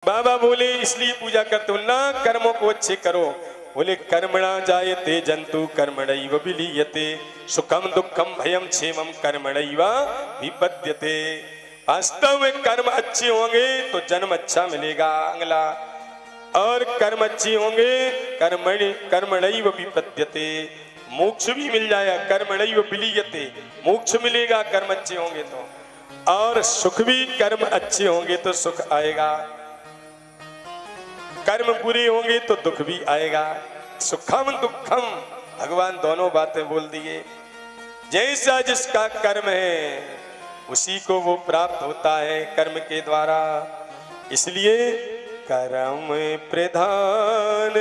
बाबा बोले इसलिए पूजा करते हो ना, कर्मों को अच्छे करो। बोले कर्मणा जायते जंतु कर्मणैव विलीयते, सुखम दुखम भयम क्षेमम कर्मणैव विपद्यते। वास्तव में कर्म अच्छे होंगे तो जन्म अच्छा मिलेगा अगला, और कर्म अच्छे होंगे कर्मणैव विपद्यते, मोक्ष भी मिल जाएगा। कर्मणैव विलीयते, मोक्ष मिलेगा कर्म अच्छे होंगे तो, और सुख भी कर्म अच्छे होंगे तो सुख आएगा, कर्म बुरे होंगे तो दुख भी आएगा। सुखम दुखम भगवान दोनों बातें बोल दिए। जैसा जिसका कर्म है उसी को वो प्राप्त होता है कर्म के द्वारा। इसलिए कर्म प्रधान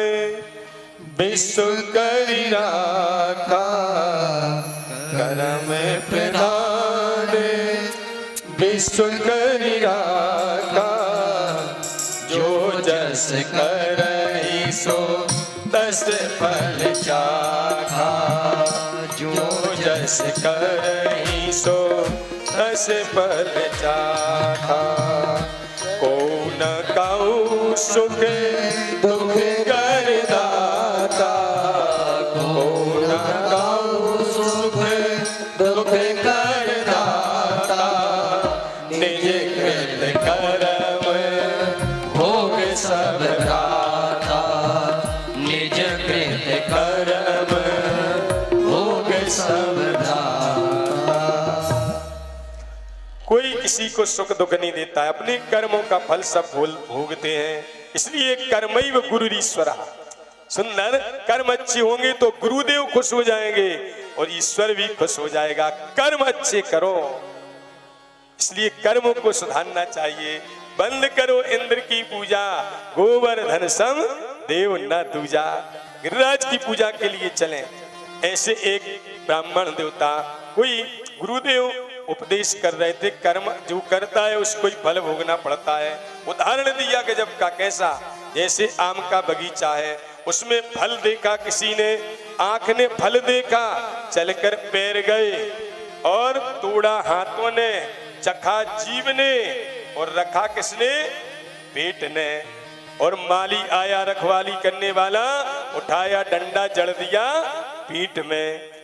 विश्व करि राखा, कर्म प्रधान विश्व करि राखा, जो जस करहि सो तस फल चाखा, जो जस करहि सो तस फल चाखा। को न काऊ सुख दुख कर दाता, को न काऊ सुख दुख कर दाता, निज कृत कर्म भोग सब दाता, निज कृत कर्म भोग सब दाता। कोई किसी को सुख दुख नहीं देता है, अपने कर्मों का फल सब भोगते हैं। इसलिए कर्मैव गुरुरीश्वरः। सुंदर कर्म अच्छे होंगे तो गुरुदेव खुश हो जाएंगे और ईश्वर भी खुश हो जाएगा। कर्म अच्छे करो, इसलिए कर्मों को सुधारना चाहिए। बंद करो इंद्र की पूजा, गोवर्धन सम देव न दूजा। गिरिराज की पूजा के लिए चलें। ऐसे एक ब्राह्मण देवता कोई गुरुदेव उपदेश कर रहे थे, कर्म जो करता है उसको ही फल भोगना पड़ता है। उदाहरण दिया गजब का, कैसा? जैसे आम का बगीचा है, उसमें फल देखा किसी ने, आंख ने फल देखा, चलकर पैर गए और तोड़ा हाथों ने, चखा जीभ ने और रखा किसने? पेट ने। और माली आया रखवाली करने वाला, उठाया डंडा जड़ दिया पीठ में।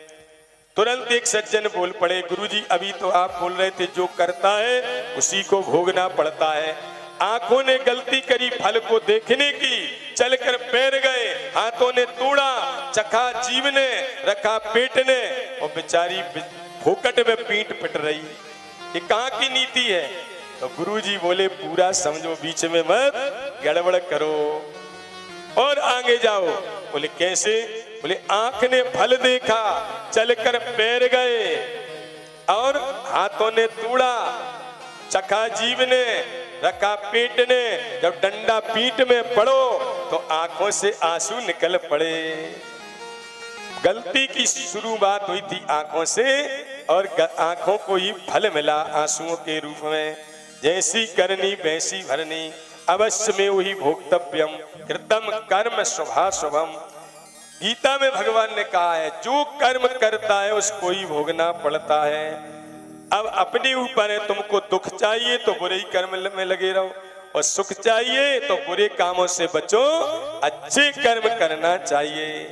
तुरंत एक सज्जन बोल पड़े, गुरुजी अभी तो आप बोल रहे थे जो करता है उसी को भोगना पड़ता है। आंखों ने गलती करी फल को देखने की, चलकर पैर गए, हाथों ने तोड़ा, चखा जीभ ने, रखा पेट ने, और बेचारी फोकट में पीठ पिट रही। ये कहाँ की नीति है? तो गुरुजी बोले पूरा समझो, बीच में मत गड़बड़ करो और आगे जाओ। बोले कैसे? बोले आंख ने फल देखा, चलकर पैर गए और हाथों ने तोड़ा, चखा जीभ ने, रखा पेट ने, जब डंडा पीठ में पड़ो तो आंखों से आंसू निकल पड़े। गलती की शुरुआत हुई थी आंखों से और आंखों को ही फल मिला आंसुओं के रूप में। जैसी करनी वैसी भरनी, अवश्य में वही भोक्तव्यम, कृतम कर्म शुभाशुभम। गीता में भगवान ने कहा है जो कर्म करता है उसको ही भोगना पड़ता है। अब अपने ऊपर है, तुमको दुख चाहिए तो बुरे ही कर्म में लगे रहो, और सुख चाहिए तो बुरे कामों से बचो, अच्छे कर्म करना चाहिए।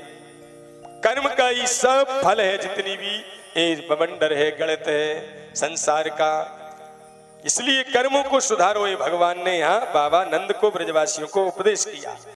कर्म का ही सब फल है, जितनी भी ये बवंडर है, गणित है संसार का। इसलिए कर्मों को सुधारो, ये भगवान ने यहाँ बाबा नंद को ब्रजवासियों को उपदेश किया।